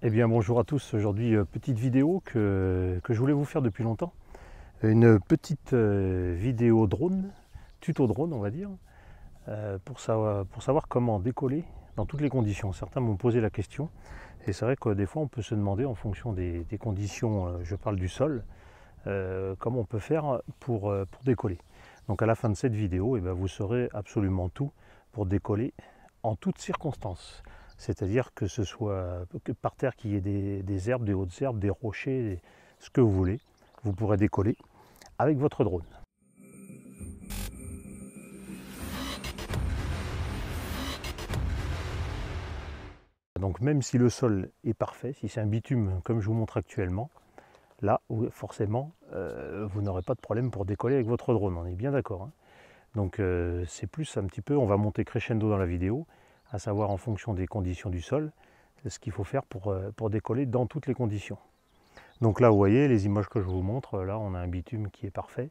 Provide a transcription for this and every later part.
Eh bien bonjour à tous, aujourd'hui petite vidéo que je voulais vous faire depuis longtemps. Une petite vidéo drone, tuto drone on va dire, pour savoir comment décoller dans toutes les conditions. Certains m'ont posé la question et c'est vrai que des fois on peut se demander en fonction des conditions, je parle du sol, comment on peut faire pour décoller. Donc à la fin de cette vidéo, vous saurez absolument tout pour décoller en toutes circonstances. C'est-à-dire que ce soit que par terre qu'il y ait des herbes, des hautes herbes, des rochers, ce que vous voulez, vous pourrez décoller avec votre drone. Donc même si le sol est parfait, si c'est un bitume comme je vous montre actuellement, là forcément vous n'aurez pas de problème pour décoller avec votre drone, on est bien d'accord, hein. Donc c'est plus un petit peu, on va monter crescendo dans la vidéo, à savoir en fonction des conditions du sol, ce qu'il faut faire pour décoller dans toutes les conditions. Donc là vous voyez les images que je vous montre, là on a un bitume qui est parfait,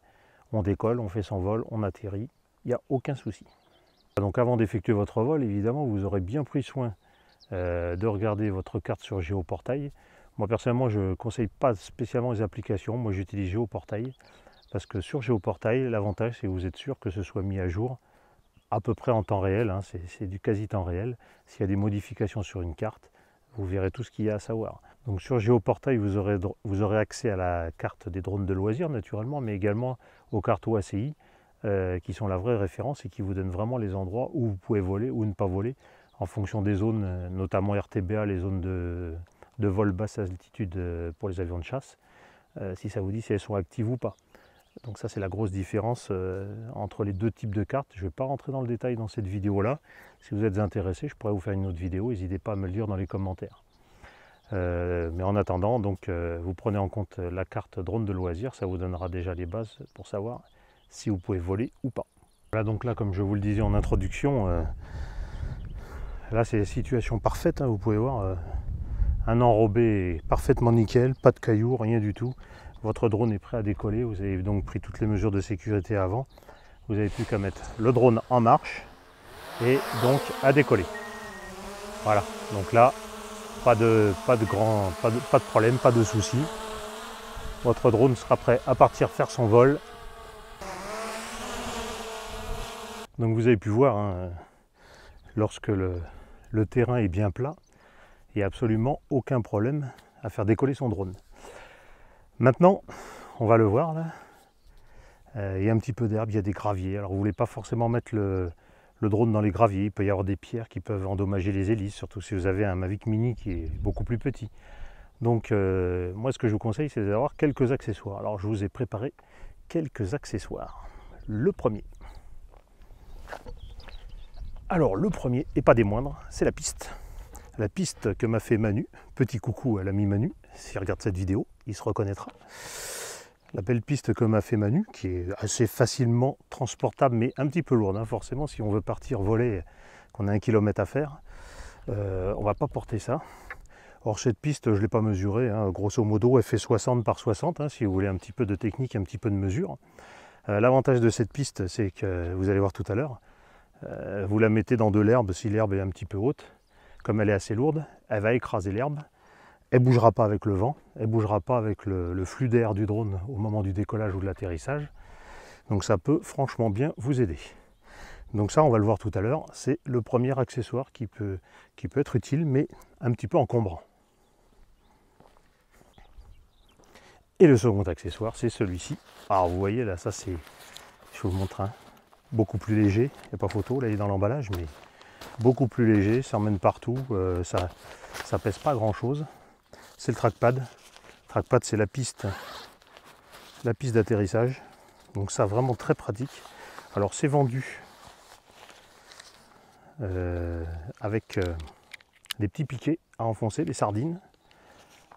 on décolle, on fait son vol, on atterrit, il n'y a aucun souci. Donc avant d'effectuer votre vol, évidemment vous aurez bien pris soin de regarder votre carte sur Géoportail. Moi personnellement je ne conseille pas spécialement les applications, moi j'utilise Géoportail, parce que sur Géoportail, l'avantage c'est que vous êtes sûr que ce soit mis à jour à peu près en temps réel, hein, c'est du quasi temps réel. S'il y a des modifications sur une carte, vous verrez tout ce qu'il y a à savoir. Donc sur Géoportail, vous aurez accès à la carte des drones de loisirs naturellement, mais également aux cartes OACI, qui sont la vraie référence et qui vous donnent vraiment les endroits où vous pouvez voler ou ne pas voler, en fonction des zones, notamment RTBA, les zones de vol basse altitude pour les avions de chasse, si ça vous dit si elles sont actives ou pas. Donc ça c'est la grosse différence entre les deux types de cartes. Je ne vais pas rentrer dans le détail dans cette vidéo là. Si vous êtes intéressé, je pourrais vous faire une autre vidéo, n'hésitez pas à me le dire dans les commentaires. Mais en attendant, donc, vous prenez en compte la carte drone de loisirs, ça vous donnera déjà les bases pour savoir si vous pouvez voler ou pas. Voilà, donc là comme je vous le disais en introduction, là c'est la situation parfaite, hein, vous pouvez voir, un enrobé parfaitement nickel, pas de cailloux, rien du tout. Votre drone est prêt à décoller, vous avez donc pris toutes les mesures de sécurité avant. Vous n'avez plus qu'à mettre le drone en marche et donc à décoller. Voilà, donc là, pas de problème, pas de souci. Votre drone sera prêt à partir faire son vol. Donc vous avez pu voir, hein, lorsque le terrain est bien plat, il n'y a absolument aucun problème à faire décoller son drone. Maintenant, on va le voir là, il y a un petit peu d'herbe, il y a des graviers. Alors vous ne voulez pas forcément mettre le drone dans les graviers, il peut y avoir des pierres qui peuvent endommager les hélices, surtout si vous avez un Mavic Mini qui est beaucoup plus petit. Donc moi ce que je vous conseille c'est d'avoir quelques accessoires. Alors je vous ai préparé quelques accessoires. Le premier. Alors le premier, et pas des moindres, c'est la piste. La piste que m'a fait Manu, petit coucou à l'ami Manu, s'il regarde cette vidéo, il se reconnaîtra. La belle piste que m'a fait Manu, qui est assez facilement transportable, mais un petit peu lourde, hein, forcément, si on veut partir voler, qu'on a 1 kilomètre à faire, on ne va pas porter ça. Or cette piste, je ne l'ai pas mesurée, hein, grosso modo, elle fait 60 par 60, hein, si vous voulez un petit peu de technique, un petit peu de mesure. L'avantage de cette piste, c'est que, vous allez voir tout à l'heure, vous la mettez dans de l'herbe, si l'herbe est un petit peu haute, comme elle est assez lourde, elle va écraser l'herbe. Elle ne bougera pas avec le vent, elle ne bougera pas avec le flux d'air du drone au moment du décollage ou de l'atterrissage. Donc ça peut franchement bien vous aider. Donc ça, on va le voir tout à l'heure, c'est le premier accessoire qui peut être utile, mais un petit peu encombrant. Et le second accessoire, c'est celui-ci. Alors vous voyez là, ça c'est, je vous montre un, beaucoup plus léger, il n'y a pas photo, là il est dans l'emballage, mais beaucoup plus léger, ça emmène partout, ça pèse pas grand-chose. C'est le trackpad. Le trackpad, c'est la piste d'atterrissage. Donc ça, vraiment très pratique. Alors c'est vendu avec des petits piquets à enfoncer, des sardines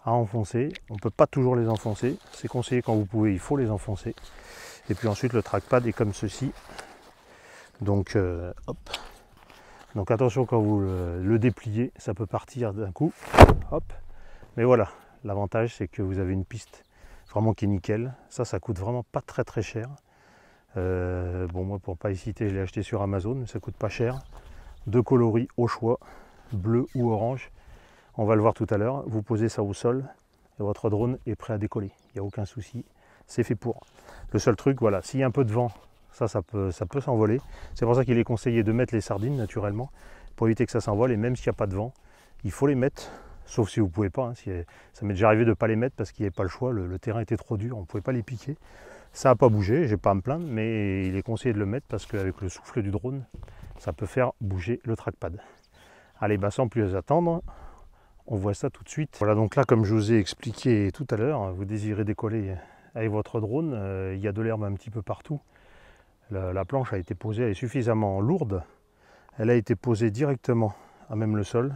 à enfoncer. On ne peut pas toujours les enfoncer. C'est conseillé quand vous pouvez, il faut les enfoncer. Et puis ensuite, le trackpad est comme ceci. Donc, hop. Donc attention quand vous le dépliez, ça peut partir d'un coup. Hop. Mais voilà, l'avantage c'est que vous avez une piste vraiment qui est nickel. Ça coûte vraiment pas très très cher. Bon, moi pour pas hésiter, je l'ai acheté sur Amazon, mais ça coûte pas cher. Deux coloris au choix, bleu ou orange. On va le voir tout à l'heure. Vous posez ça au sol et votre drone est prêt à décoller. Il n'y a aucun souci. C'est fait pour. Le seul truc, voilà, s'il y a un peu de vent, ça peut s'envoler. C'est pour ça qu'il est conseillé de mettre les sardines naturellement, pour éviter que ça s'envole. Et même s'il n'y a pas de vent, il faut les mettre, sauf si vous ne pouvez pas. Hein, ça m'est déjà arrivé de ne pas les mettre parce qu'il n'y avait pas le choix, le terrain était trop dur, on ne pouvait pas les piquer. Ça n'a pas bougé, je n'ai pas à me plaindre, mais il est conseillé de le mettre parce qu'avec le souffle du drone, ça peut faire bouger le trackpad. Allez, bah sans plus attendre, on voit ça tout de suite. Voilà, donc là, comme je vous ai expliqué tout à l'heure, vous désirez décoller avec votre drone, il y a de l'herbe un petit peu partout. La planche a été posée, elle est suffisamment lourde. Elle a été posée directement à même le sol.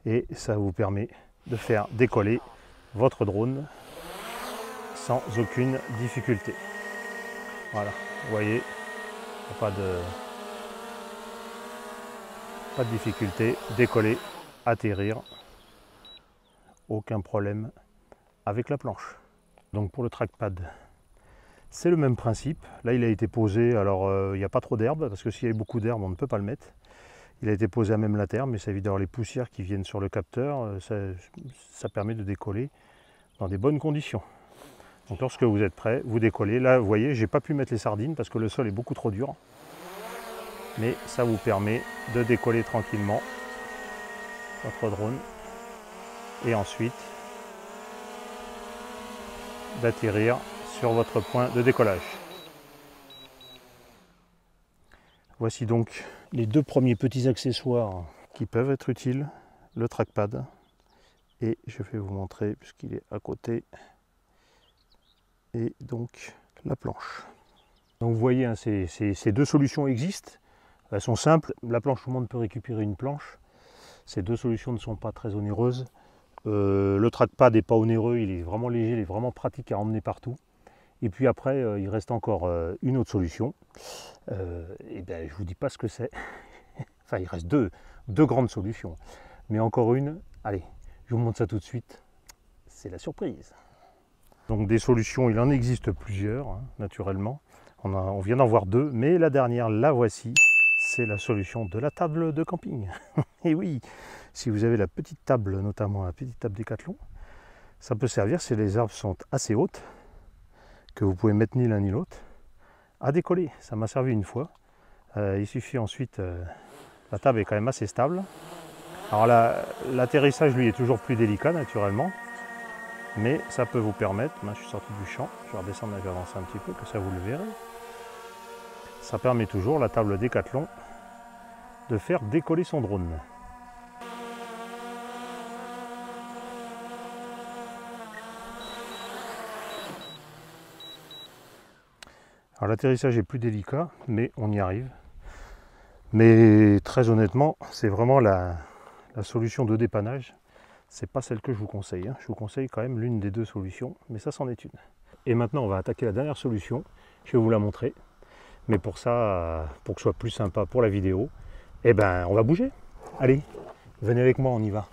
Et ça vous permet de faire décoller votre drone sans aucune difficulté. Voilà, vous voyez, pas de difficulté. Décoller, atterrir, aucun problème avec la planche. Donc pour le trackpad, c'est le même principe. Là, il a été posé, alors il n'y a pas trop d'herbe, parce que s'il y a beaucoup d'herbe, on ne peut pas le mettre. Il a été posé à même la terre, mais ça évite d'avoir les poussières qui viennent sur le capteur. Ça permet de décoller dans des bonnes conditions. Donc lorsque vous êtes prêt, vous décollez. Là, vous voyez, j'ai pas pu mettre les sardines parce que le sol est beaucoup trop dur. Mais ça vous permet de décoller tranquillement votre drone. Et ensuite, d'atterrir sur votre point de décollage. Voici donc les deux premiers petits accessoires qui peuvent être utiles, le trackpad, et je vais vous montrer puisqu'il est à côté, et donc la planche. Donc vous voyez, hein, ces deux solutions existent, elles sont simples, la planche, tout le monde peut récupérer une planche, ces deux solutions ne sont pas très onéreuses, le trackpad n'est pas onéreux, il est vraiment léger, il est vraiment pratique à emmener partout. Et puis après, il reste encore une autre solution. Et ben, je ne vous dis pas ce que c'est. Enfin, il reste deux grandes solutions. Mais encore une, allez, je vous montre ça tout de suite. C'est la surprise. Donc des solutions, il en existe plusieurs, hein, naturellement. On vient d'en voir deux, mais la dernière, la voici. C'est la solution de la table de camping. Et oui, si vous avez la petite table, notamment la petite table Décathlon, ça peut servir si les arbres sont assez hautes, que vous pouvez mettre ni l'un ni l'autre, à décoller. Ça m'a servi une fois. Il suffit ensuite, la table est quand même assez stable. Alors l'atterrissage lui est toujours plus délicat naturellement, mais ça peut vous permettre, moi je suis sorti du champ, je vais redescendre, je vais avancer un petit peu, que ça vous le verrez. Ça permet toujours, la table Décathlon, de faire décoller son drone. Alors l'atterrissage est plus délicat, mais on y arrive. Mais très honnêtement, c'est vraiment la solution de dépannage. C'est pas celle que je vous conseille. Hein. Je vous conseille quand même l'une des deux solutions, mais ça c'en est une. Et maintenant, on va attaquer la dernière solution. Je vais vous la montrer. Mais pour ça, pour que ce soit plus sympa pour la vidéo, eh ben, on va bouger. Allez, venez avec moi, on y va.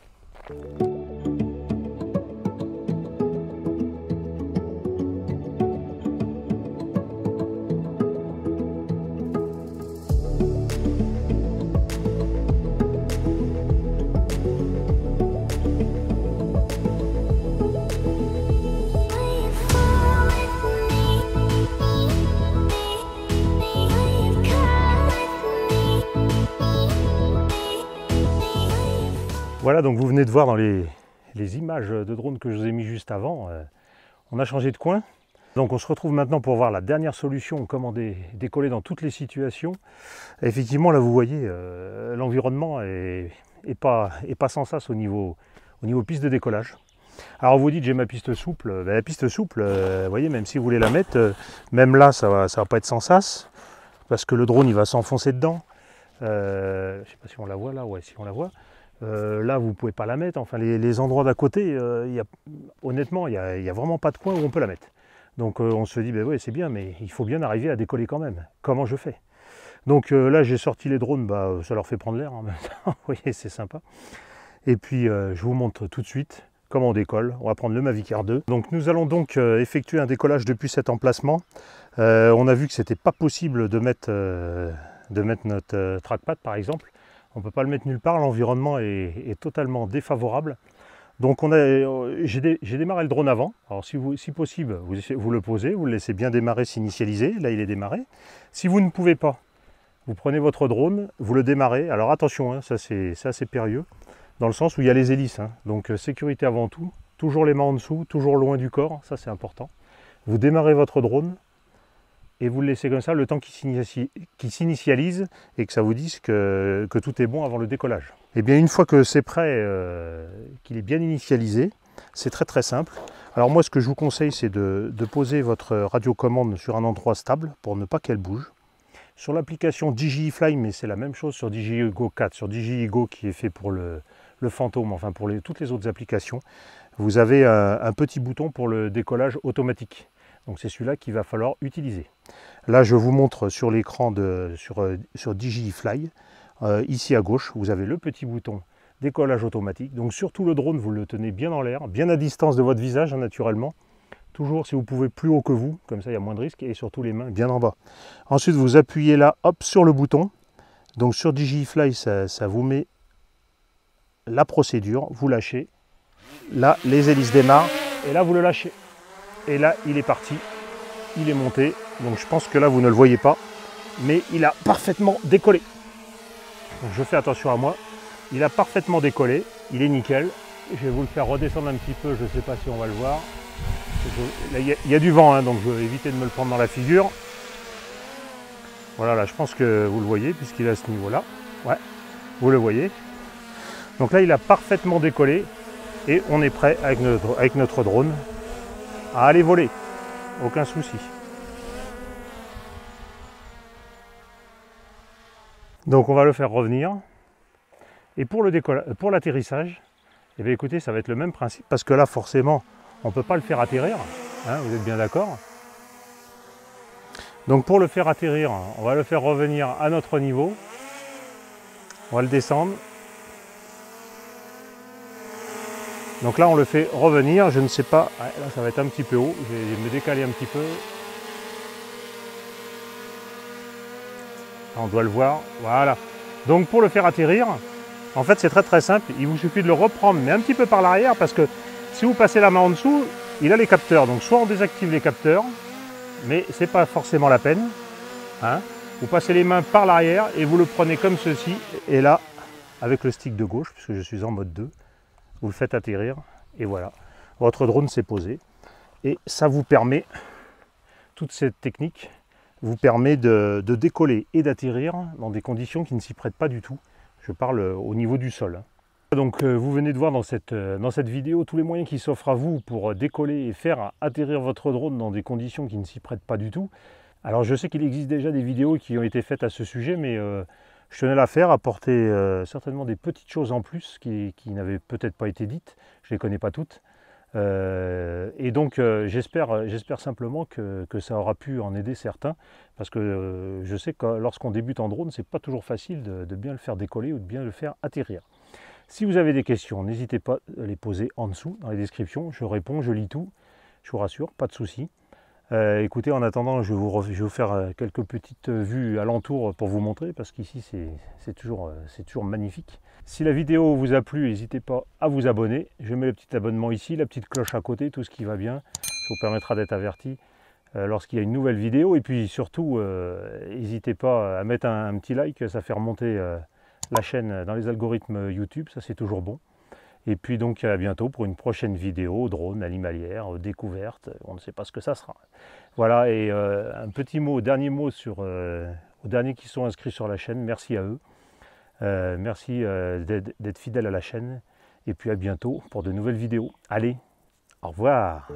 Voilà, donc vous venez de voir dans les images de drone que je vous ai mis juste avant, on a changé de coin. Donc on se retrouve maintenant pour voir la dernière solution, comment décoller dans toutes les situations. Effectivement, là vous voyez, l'environnement est pas sans sas au niveau piste de décollage. Alors vous dites j'ai ma piste souple, ben, la piste souple, vous voyez, même si vous voulez la mettre, même là ça va pas être sans sas, parce que le drone il va s'enfoncer dedans. Je sais pas si on la voit là, ouais, si on la voit. Là vous ne pouvez pas la mettre, enfin les endroits d'à côté, honnêtement il n'y a vraiment pas de coin où on peut la mettre. Donc on se dit, ben ouais c'est bien, mais il faut bien arriver à décoller quand même. Comment je fais? Donc là j'ai sorti les drones, bah, ça leur fait prendre l'air en même temps, vous voyez c'est sympa. Et puis je vous montre tout de suite comment on décolle. On va prendre le Mavic Air 2. Donc nous allons donc effectuer un décollage depuis cet emplacement. On a vu que c'était pas possible de mettre notre trackpad par exemple. On ne peut pas le mettre nulle part, l'environnement est totalement défavorable. Donc j'ai démarré le drone avant. Alors si possible, vous le posez, vous le laissez bien démarrer, s'initialiser. Là il est démarré. Si vous ne pouvez pas, vous prenez votre drone, vous le démarrez. Alors attention, hein, ça c'est assez périlleux, dans le sens où il y a les hélices. Hein. Donc sécurité avant tout, toujours les mains en dessous, toujours loin du corps, ça c'est important. Vous démarrez votre drone et vous le laissez comme ça le temps qu'il s'initialise et que ça vous dise que tout est bon avant le décollage. Et bien une fois que c'est prêt, qu'il est bien initialisé, c'est très simple. Alors moi ce que je vous conseille c'est de poser votre radiocommande sur un endroit stable pour ne pas qu'elle bouge. Sur l'application DJI Fly, mais c'est la même chose sur DJI Go 4, sur DJI Go qui est fait pour le fantôme, enfin pour toutes les autres applications, vous avez un petit bouton pour le décollage automatique. Donc c'est celui-là qu'il va falloir utiliser. Là je vous montre sur l'écran sur DJI Fly, ici à gauche, vous avez le petit bouton décollage automatique. Donc surtout le drone, vous le tenez bien en l'air, bien à distance de votre visage hein, naturellement. Toujours si vous pouvez plus haut que vous, comme ça il y a moins de risques, et surtout les mains bien en bas. Ensuite vous appuyez là, hop, sur le bouton. Donc sur DJI Fly, ça vous met la procédure, vous lâchez. Là les hélices démarrent, et là vous le lâchez. Et là il est parti, il est monté. Donc je pense que là vous ne le voyez pas, mais il a parfaitement décollé. Donc je fais attention à moi, il a parfaitement décollé, il est nickel. Je vais vous le faire redescendre un petit peu, je ne sais pas si on va le voir. Là, il y a du vent, hein, donc je vais éviter de me le prendre dans la figure. Voilà, là je pense que vous le voyez, puisqu'il est à ce niveau-là. Ouais, vous le voyez. Donc là il a parfaitement décollé, et on est prêt avec notre drone à aller voler. Aucun souci. Donc on va le faire revenir. Et pour l'atterrissage, eh bien, écoutez, ça va être le même principe, parce que là forcément, on ne peut pas le faire atterrir, hein, vous êtes bien d'accord? Donc pour le faire atterrir, on va le faire revenir à notre niveau. On va le descendre. Donc là on le fait revenir, je ne sais pas, ouais, là ça va être un petit peu haut, je vais me décaler un petit peu. On doit le voir, voilà. Donc pour le faire atterrir, en fait c'est très simple, il vous suffit de le reprendre, mais un petit peu par l'arrière, parce que si vous passez la main en dessous, il a les capteurs, donc soit on désactive les capteurs, mais c'est pas forcément la peine. Hein. Vous passez les mains par l'arrière et vous le prenez comme ceci, et là, avec le stick de gauche, puisque je suis en mode 2, vous le faites atterrir, et voilà. Votre drone s'est posé, et ça vous permet, toute cette technique, vous permet de décoller et d'atterrir dans des conditions qui ne s'y prêtent pas du tout. Je parle au niveau du sol. Donc vous venez de voir dans cette vidéo tous les moyens qui s'offrent à vous pour décoller et faire atterrir votre drone dans des conditions qui ne s'y prêtent pas du tout. Alors je sais qu'il existe déjà des vidéos qui ont été faites à ce sujet, mais je tenais à la faire, apporter certainement des petites choses en plus qui n'avaient peut-être pas été dites. Je ne les connais pas toutes. Et donc j'espère simplement que ça aura pu en aider certains, parce que je sais que lorsqu'on débute en drone, c'est pas toujours facile de bien le faire décoller ou de bien le faire atterrir. Si vous avez des questions, n'hésitez pas à les poser en dessous dans les descriptions, je réponds, je lis tout, je vous rassure, pas de souci. Écoutez, en attendant, je vais vous faire quelques petites vues alentour pour vous montrer, parce qu'ici c'est toujours magnifique. Si la vidéo vous a plu, n'hésitez pas à vous abonner. Je mets le petit abonnement ici, la petite cloche à côté, tout ce qui va bien. Ça vous permettra d'être averti lorsqu'il y a une nouvelle vidéo. Et puis surtout, n'hésitez pas à mettre un petit like, ça fait remonter la chaîne dans les algorithmes YouTube, ça c'est toujours bon. Et puis donc à bientôt pour une prochaine vidéo, drone, animalière, découverte, on ne sait pas ce que ça sera. Voilà, et un petit mot, dernier mot aux derniers qui sont inscrits sur la chaîne, merci à eux. Merci d'être fidèles à la chaîne, et puis à bientôt pour de nouvelles vidéos. Allez, au revoir!